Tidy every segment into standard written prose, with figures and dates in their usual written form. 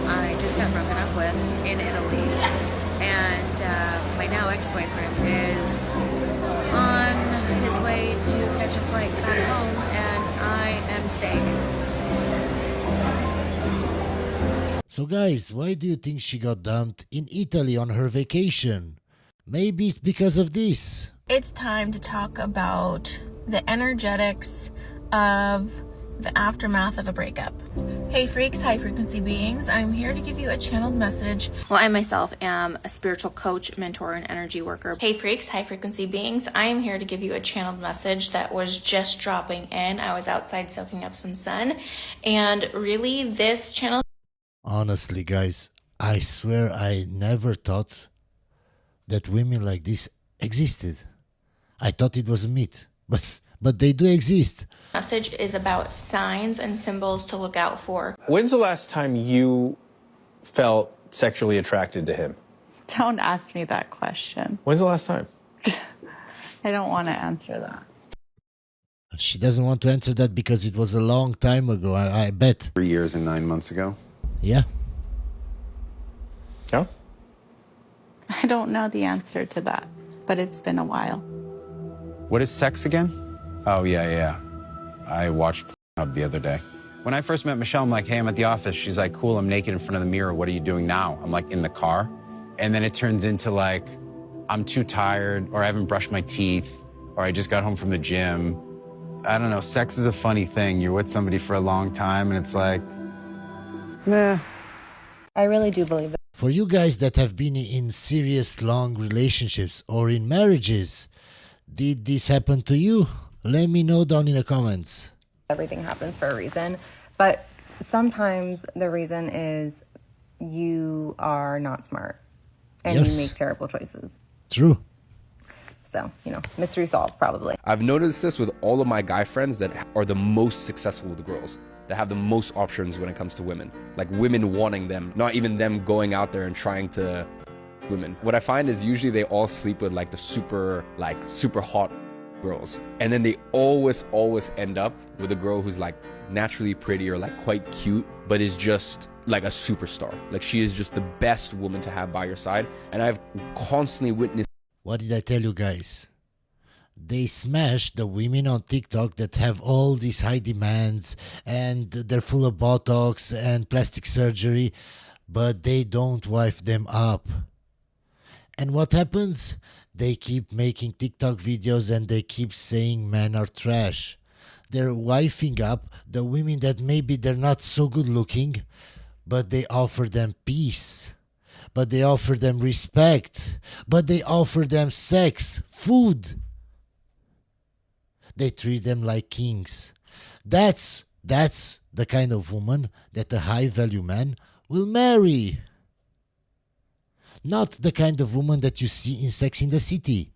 I just got broken up with in Italy, and my now ex-boyfriend is on his way to catch a flight back home, and I am staying. So guys, why do you think she got dumped in Italy on her vacation? Maybe it's because of this. It's time to talk about the energetics of the aftermath of a breakup. Hey freaks, high frequency beings, I'm here to give you a channeled message. Well, I myself am a spiritual coach, mentor, and energy worker. Hey freaks, high frequency beings, I am here to give you a channeled message that was just dropping in. I was outside soaking up some sun, and really this channel... Honestly guys, I swear I never thought that women like this existed. I thought it was a myth, but they do exist. Message is about signs and symbols to look out for. When's the last time you felt sexually attracted to him? Don't ask me that question. When's the last time? I don't want to answer that. She doesn't want to answer that because it was a long time ago, I bet. 3 years and 9 months ago. Yeah. Yeah? I don't know the answer to that, but it's been a while. What is sex again? Oh, yeah. I watched up the other day. When I first met Michelle, I'm like, hey, I'm at the office. She's like, cool, I'm naked in front of the mirror. What are you doing now? I'm like, in the car. And then it turns into like, I'm too tired, or I haven't brushed my teeth, or I just got home from the gym. I don't know, sex is a funny thing. You're with somebody for a long time, and it's like, nah. I really do believe that. For you guys that have been in serious long relationships or in marriages, did this happen to you? Let me know down in the comments. Everything happens for a reason, but sometimes the reason is you are not smart and Yes. you make terrible choices. True. So, mystery solved probably. I've noticed this with all of my guy friends that are the most successful with girls, that have the most options when it comes to women. Like women wanting them, not even them going out there and trying to women. What I find is usually they all sleep with like the super hot girls. And then they always end up with a girl who's like naturally pretty or like quite cute, but is just like a superstar. Like she is just the best woman to have by your side. And I've constantly witnessed. What did I tell you guys? They smash the women on TikTok that have all these high demands and they're full of Botox and plastic surgery, but they don't wife them up. And what happens? They keep making TikTok videos and they keep saying men are trash. They're wifing up the women that maybe they're not so good looking, but they offer them peace. But they offer them respect. But they offer them sex, food. They treat them like kings. That's the kind of woman that a high value man will marry. Not the kind of woman that you see in Sex in the City.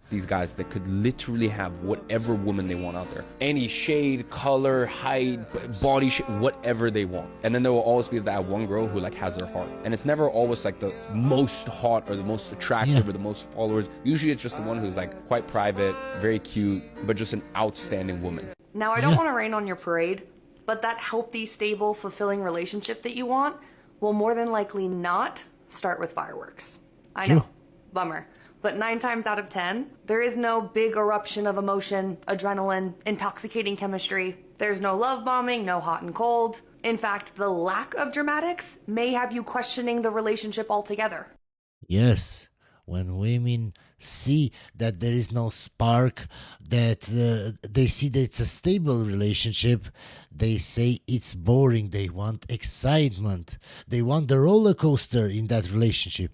These guys that could literally have whatever woman they want out there. Any shade, color, height, body shape, whatever they want. And then there will always be that one girl who like has their heart. And it's never always like the most hot or the most attractive or the most followers. Usually it's just the one who's like quite private, very cute, but just an outstanding woman. Now, I don't want to rain on your parade, but that healthy, stable, fulfilling relationship that you want will more than likely not start with fireworks. I know, bummer. But 9 times out of 10, there is no big eruption of emotion, adrenaline, intoxicating chemistry. There's no love bombing, no hot and cold. In fact, the lack of dramatics may have you questioning the relationship altogether. Yes, when women see that there is no spark, that they see that it's a stable relationship, they say it's boring. They want excitement. They want the roller coaster in that relationship.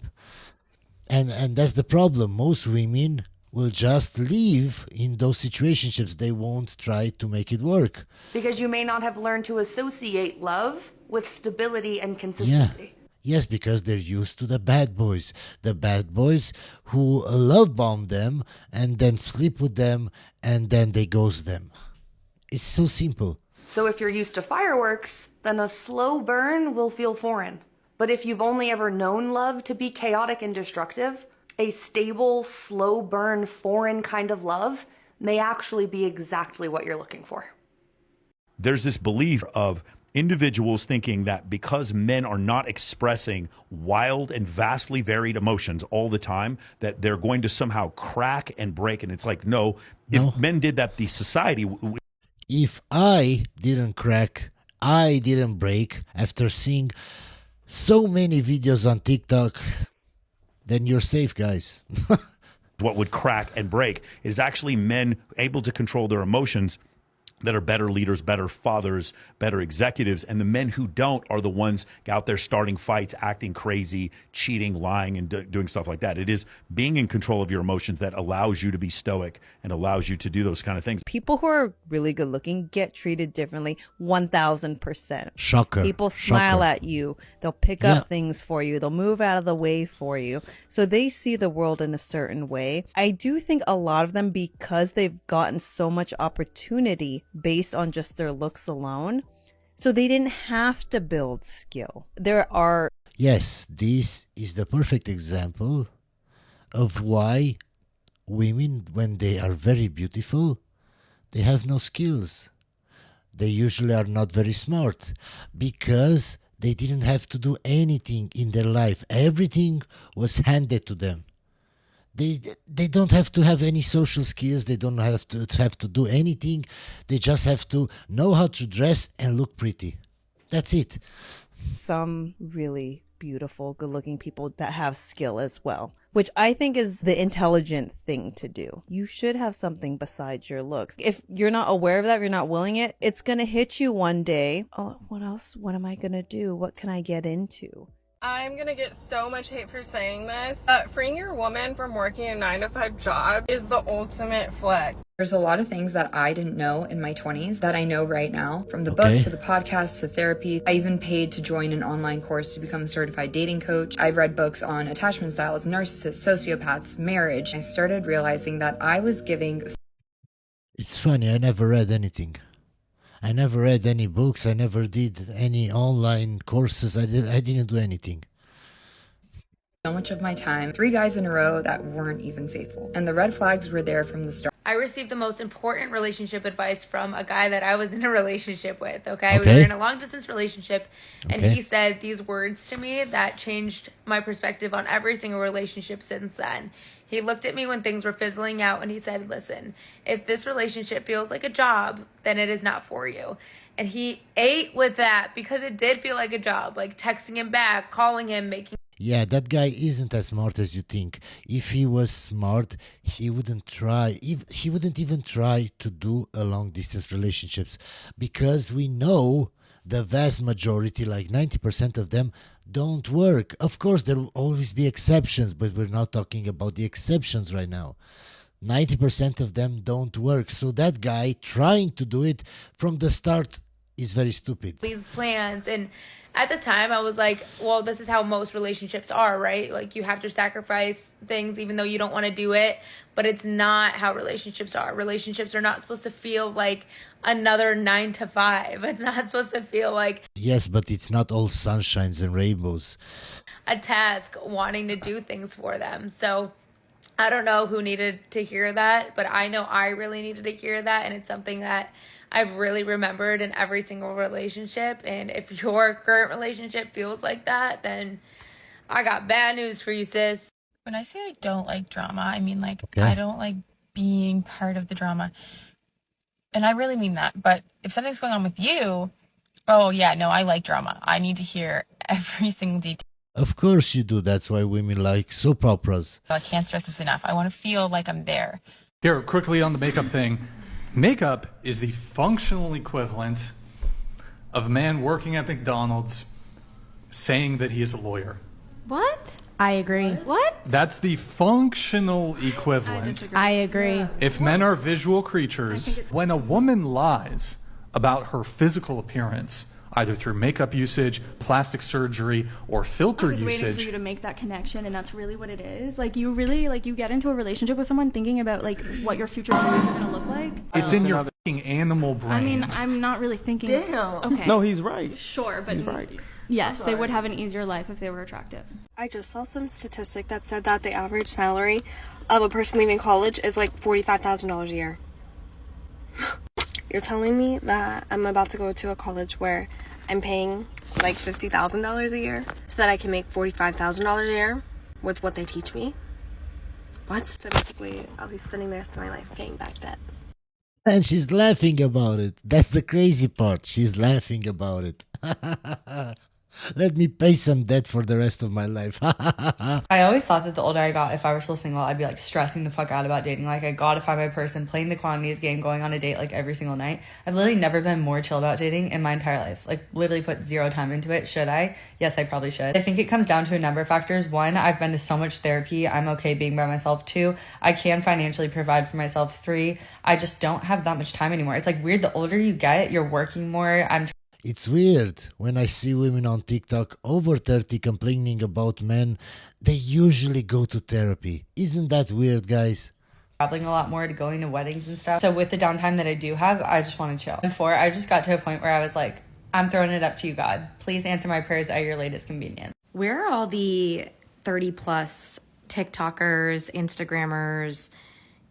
And that's the problem. Most women will just leave in those situationships. They won't try to make it work. Because you may not have learned to associate love with stability and consistency. Yeah. Yes, because they're used to the bad boys. The bad boys who love bomb them and then sleep with them and then they ghost them. It's so simple. So if you're used to fireworks, then a slow burn will feel foreign. But if you've only ever known love to be chaotic and destructive, a stable, slow burn, foreign kind of love may actually be exactly what you're looking for. There's this belief of individuals thinking that because men are not expressing wild and vastly varied emotions all the time, that they're going to somehow crack and break. And it's like, no, if men did that, the society. If I didn't crack, I didn't break after seeing so many videos on TikTok, then you're safe, guys. What would crack and break is actually men able to control their emotions that are better leaders, better fathers, better executives. And the men who don't are the ones out there starting fights, acting crazy, cheating, lying, and doing stuff like that. It is being in control of your emotions that allows you to be stoic and allows you to do those kind of things. People who are really good looking get treated differently 1000%. Shocker. People smile Shocker. at you. They'll pick up things for you. They'll move out of the way for you. So they see the world in a certain way. I do think a lot of them, because they've gotten so much opportunity based on just their looks alone, so they didn't have to build skill. There are... Yes, this is the perfect example of why women, when they are very beautiful, they have no skills. They usually are not very smart because they didn't have to do anything in their life. Everything was handed to them. They don't have to have any social skills. They don't have to do anything. They just have to know how to dress and look pretty. That's it. Some really beautiful, good-looking people that have skill as well, which I think is the intelligent thing to do. You should have something besides your looks. If you're not aware of that, if you're not willing it, it's going to hit you one day. Oh, what else? What am I going to do? What can I get into? I'm gonna get so much hate for saying this. Freeing your woman from working a 9-to-5 job is the ultimate flex. There's a lot of things that I didn't know in my 20s that I know right now, from the books to the podcasts to therapy. I even paid to join an online course to become a certified dating coach. I've read books on attachment styles, narcissists, sociopaths, marriage. I started realizing that I was giving... It's funny, I never read anything. I never read any books. I never did any online courses. I didn't do anything. So much of my time, 3 guys in a row that weren't even faithful. And the red flags were there from the start. I received the most important relationship advice from a guy that I was in a relationship with, okay? We were in a long-distance relationship, and he said these words to me that changed my perspective on every single relationship since then. He looked at me when things were fizzling out, and he said, listen, if this relationship feels like a job, then it is not for you. And he ate with that because it did feel like a job, like texting him back, calling him, making... Yeah, that guy isn't as smart as you think. If he was smart, he wouldn't try. He wouldn't even try to do a long-distance relationships, because we know the vast majority, like 90% of them, don't work. Of course, there will always be exceptions, but we're not talking about the exceptions right now. 90% of them don't work. So that guy trying to do it from the start is very stupid. These plans, and at the time I was like, well, this is how most relationships are, right? Like, you have to sacrifice things even though you don't want to do it, but it's not how relationships are. Relationships are not supposed to feel like another 9 to 5. It's not supposed to feel like... Yes, but it's not all sunshines and rainbows. A task wanting to do things for them. So I don't know who needed to hear that, but I know I really needed to hear that, and it's something that I've really remembered in every single relationship. And if your current relationship feels like that, then I got bad news for you, sis. When I say I don't like drama, I mean, like, I don't like being part of the drama. And I really mean that. But if something's going on with you, oh, yeah, no, I like drama. I need to hear every single detail. Of course you do. That's why women like soap operas. I can't stress this enough. I want to feel like I'm there. Here, quickly on the makeup thing. Makeup is the functional equivalent of a man working at McDonald's saying that he is a lawyer. What? I agree. What? That's the functional equivalent. I agree. If men are visual creatures, when a woman lies about her physical appearance, either through makeup usage, plastic surgery, or filter usage. I was waiting for you to make that connection, and that's really what it is. Like, you really, like, you get into a relationship with someone thinking about, like, what your future life is going to look like. It's in your fucking animal brain. I mean, I'm not really thinking... Damn. Okay. No, he's right. Sure, but... He's right. Yes, they would have an easier life if they were attractive. I just saw some statistic that said that the average salary of a person leaving college is like $45,000 a year. You're telling me that I'm about to go to a college where I'm paying like $50,000 a year so that I can make $45,000 a year with what they teach me. What? So basically, I'll be spending the rest of my life paying back debt. And she's laughing about it. That's the crazy part. She's laughing about it. Let me pay some debt for the rest of my life. I always thought that the older I got, if I were still single, I'd be like stressing the fuck out about dating. Like, I gotta find my person, playing the quantities game, going on a date like every single night. I've literally never been more chill about dating in my entire life. Like, literally put zero time into it. Should I? Yes, I probably should. I think it comes down to a number of factors. One, I've been to so much therapy. I'm okay being by myself. Two, I can financially provide for myself. Three, I just don't have that much time anymore. It's like weird. The older you get, you're working more. It's weird when I see women on TikTok over 30 complaining about men. They usually go to therapy. Isn't that weird, guys? Traveling a lot more, to going to weddings and stuff. So with the downtime that I do have, I just want to chill. And four, I just got to a point where I was like, I'm throwing it up to you, God. Please answer my prayers at your latest convenience. Where are all the 30 plus TikTokers, Instagrammers,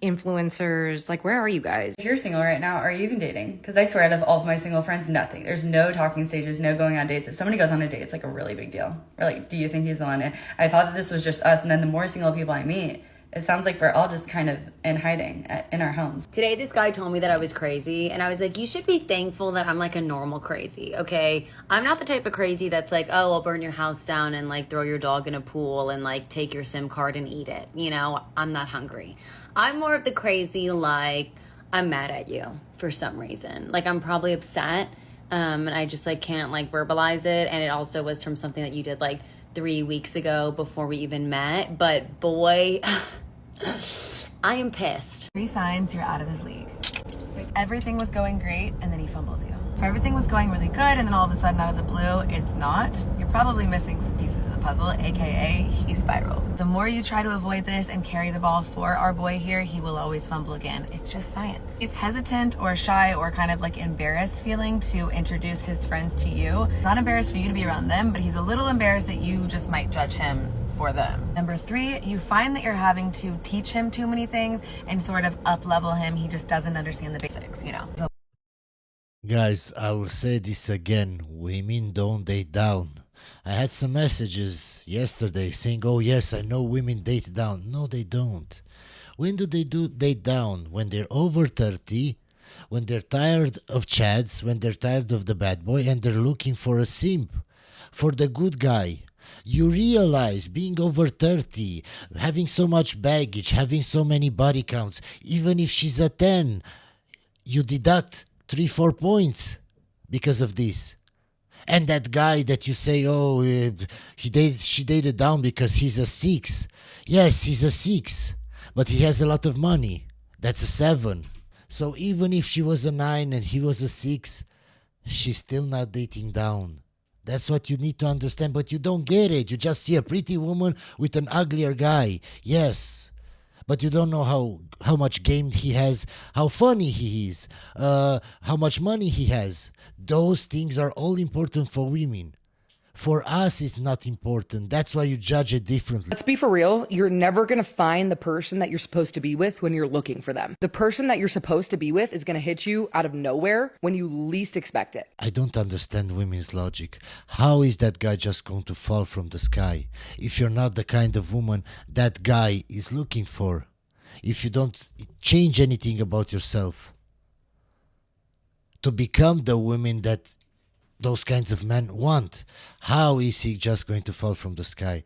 influencers? Like, where are you guys? If you're single right now, are you even dating? Because I swear, out of all of my single friends, nothing. There's no talking stages, no going on dates. If somebody goes on a date, it's like a really big deal. Or like, do you think he's the one? And I thought that this was just us. And then the more single people I meet, it sounds like we're all just kind of in hiding in our homes. Today, this guy told me that I was crazy, and I was like, you should be thankful that I'm like a normal crazy, okay? I'm not the type of crazy that's like, oh, I'll burn your house down and like throw your dog in a pool and like take your SIM card and eat it. You know, I'm not hungry. I'm more of the crazy, like, I'm mad at you for some reason. Like, I'm probably upset, and I just like can't like verbalize it. And it also was from something that you did like 3 weeks ago before we even met. But boy, I am pissed. 3 signs you're out of his league. If everything was going great and then he fumbles you. If everything was going really good and then all of a sudden out of the blue, it's not, you're probably missing some pieces of the puzzle, aka he spiraled. The more you try to avoid this and carry the ball for our boy here, he will always fumble again. It's just science. He's hesitant or shy or kind of like embarrassed feeling to introduce his friends to you. Not embarrassed for you to be around them, but he's a little embarrassed that you just might judge him for them. Number 3, you find that you're having to teach him too many things and sort of up level him. He just doesn't understand the basics, you know. So Guys, I will say this again. Women don't date down. I had some messages yesterday saying, oh yes, I know women date down. No, they don't. When do they date down? When they're over 30, when they're tired of chads, when they're tired of the bad boy, and they're looking for a simp, for the good guy. You realize being over 30, having so much baggage, having so many body counts, even if she's a 10, you deduct 3-4 points because of this. And that guy that you say, oh, she dated down because he's a 6. Yes, he's a 6, but he has a lot of money. That's a 7. So even if she was a 9 and he was a 6, she's still not dating down. That's what you need to understand, but you don't get it. You just see a pretty woman with an uglier guy. Yes, but you don't know how much game he has, how funny he is, how much money he has. Those things are all important for women. For us, it's not important. That's why you judge it differently. Let's be for real. You're never going to find the person that you're supposed to be with when you're looking for them. The person that you're supposed to be with is going to hit you out of nowhere when you least expect it. I don't understand women's logic. How is that guy just going to fall from the sky? If you're not the kind of woman that guy is looking for. If you don't change anything about yourself. To become the woman that those kinds of men want. How is he just going to fall from the sky?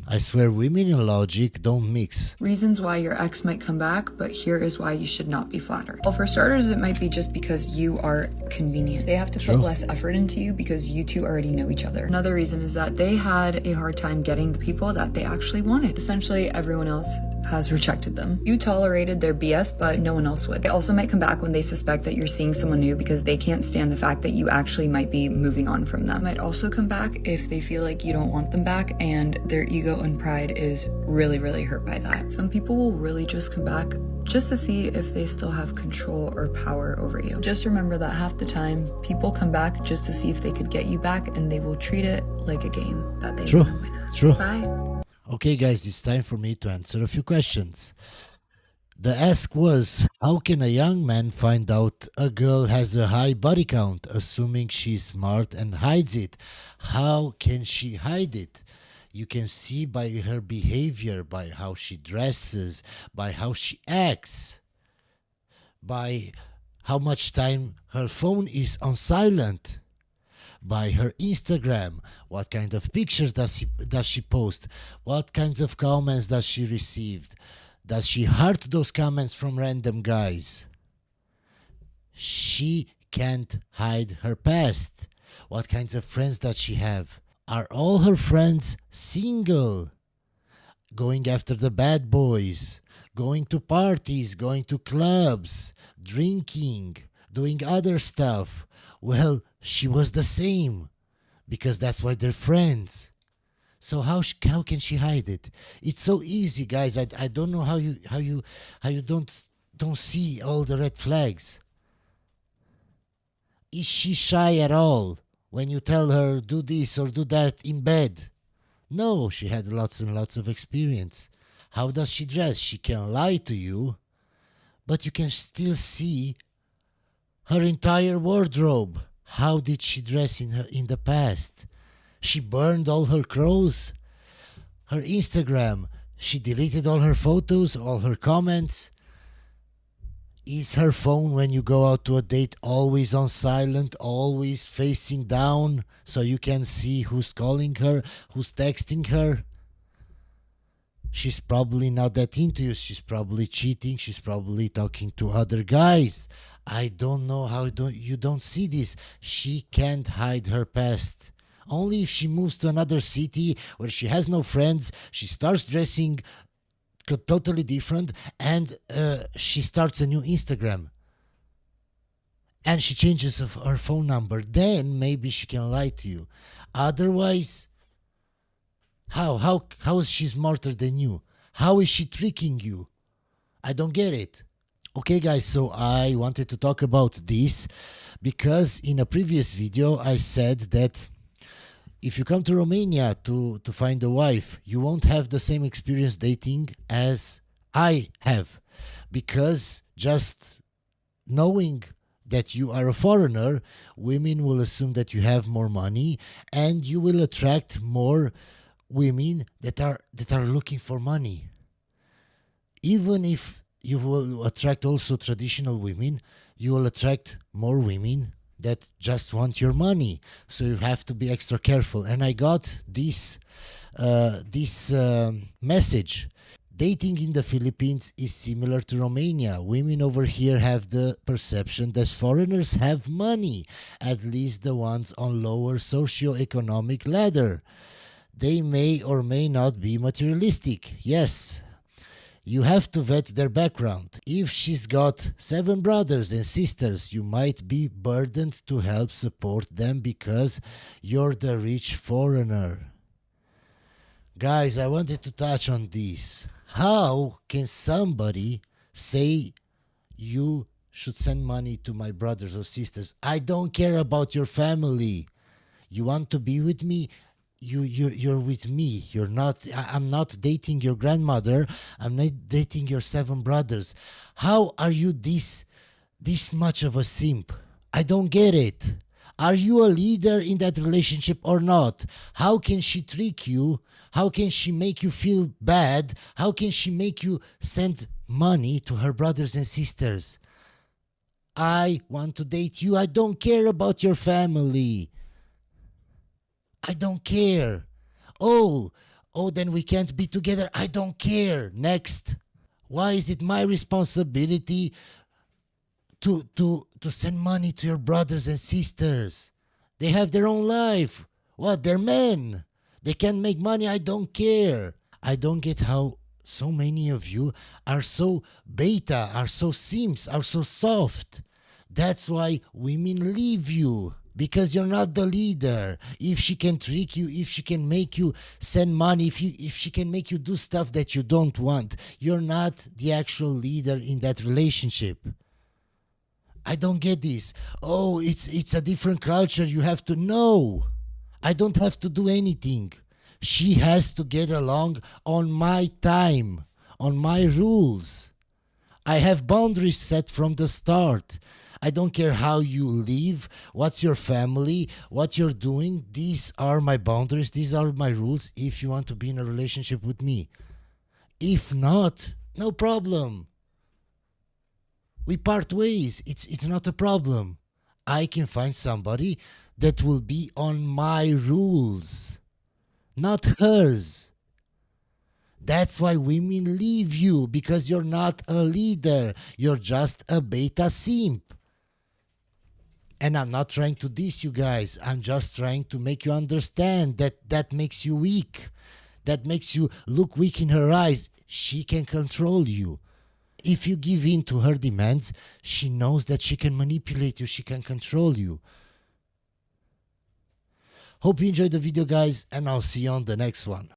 I swear women and logic don't mix. Reasons why your ex might come back, but here is why you should not be flattered. Well, for starters, it might be just because you are convenient. They have to put less effort into you because you two already know each other. Another reason is that they had a hard time getting the people that they actually wanted. Essentially, everyone else has rejected them. You tolerated their BS, but no one else would. They also might come back when they suspect that you're seeing someone new because they can't stand the fact that you actually might be moving on from them. Might also come back if they feel like you don't want them back and their ego and pride is really, really hurt by that. Some people will really just come back just to see if they still have control or power over you. Just remember that half the time, people come back just to see if they could get you back and they will treat it like a game that they want to win at. True. Bye. Okay, guys, it's time for me to answer a few questions. The ask was, how can a young man find out a girl has a high body count, assuming she's smart and hides it? How can she hide it? You can see by her behavior, by how she dresses, by how she acts, by how much time her phone is on silent, by her Instagram, what kind of pictures does she post, what kinds of comments does she receive, does she heart those comments from random guys? She can't hide her past. What kinds of friends does she have? Are all her friends single? Going after the bad boys, going to parties, going to clubs, drinking, doing other stuff. Well, she was the same, because that's why they're friends. So how can she hide it? It's so easy, guys. I don't know how you don't see all the red flags. Is she shy at all when you tell her do this or do that in bed? No, she had lots and lots of experience. How does she dress? She can lie to you, but you can still see her entire wardrobe. How did she dress in the past? She burned all her clothes. Her Instagram, she deleted all her photos, all her comments. Is her phone, when you go out to a date, always on silent, always facing down, so you can see who's calling her, who's texting her? She's probably not that into you. She's probably cheating. She's probably talking to other guys. I don't know how you don't see this. She can't hide her past. Only if she moves to another city where she has no friends, she starts dressing totally different, and she starts a new Instagram. And she changes her phone number. Then maybe she can lie to you. Otherwise, how is she smarter than you? How is she tricking you? I don't get it. Okay, guys, so I wanted to talk about this because in a previous video I said that if you come to Romania to find a wife, you won't have the same experience dating as I have, because just knowing that you are a foreigner, women will assume that you have more money, and you will attract more women that are looking for money. Even if you will attract also traditional women, you will attract more women that just want your money. So you have to be extra careful. And I got this message. Dating in the Philippines is similar to Romania. Women over here have the perception that foreigners have money, at least the ones on lower socio-economic ladder. They may or may not be materialistic. Yes, you have to vet their background. If she's got 7 brothers and sisters, you might be burdened to help support them because you're the rich foreigner. Guys, I wanted to touch on this. How can somebody say you should send money to my brothers or sisters? I don't care about your family. You want to be with me? You're with me. You're not. I'm not dating your grandmother. I'm not dating your 7 brothers. How are you this much of a simp? I don't get it. Are you a leader in that relationship or not? How can she trick you? How can she make you feel bad? How can she make you send money to her brothers and sisters? I want to date you. I don't care about your family. I don't care. Oh, then we can't be together. I don't care. Next. Why is it my responsibility to send money to your brothers and sisters? They have their own life. What? They're men. They can't make money. I don't care. I don't get how so many of you are so beta, are so simps, are so soft. That's why women leave you. Because you're not the leader. If she can trick you, if she can make you send money, if she can make you do stuff that you don't want, you're not the actual leader in that relationship. I don't get this. Oh, it's a different culture. You have to know. I don't have to do anything. She has to get along on my time, on my rules. I have boundaries set from the start. I don't care how you live, what's your family, what you're doing. These are my boundaries. These are my rules if you want to be in a relationship with me. If not, no problem. We part ways. It's not a problem. I can find somebody that will be on my rules, not hers. That's why women leave you, because you're not a leader. You're just a beta simp. And I'm not trying to diss you guys. I'm just trying to make you understand that that makes you weak. That makes you look weak in her eyes. She can control you. If you give in to her demands, she knows that she can manipulate you. She can control you. Hope you enjoyed the video, guys, and I'll see you on the next one.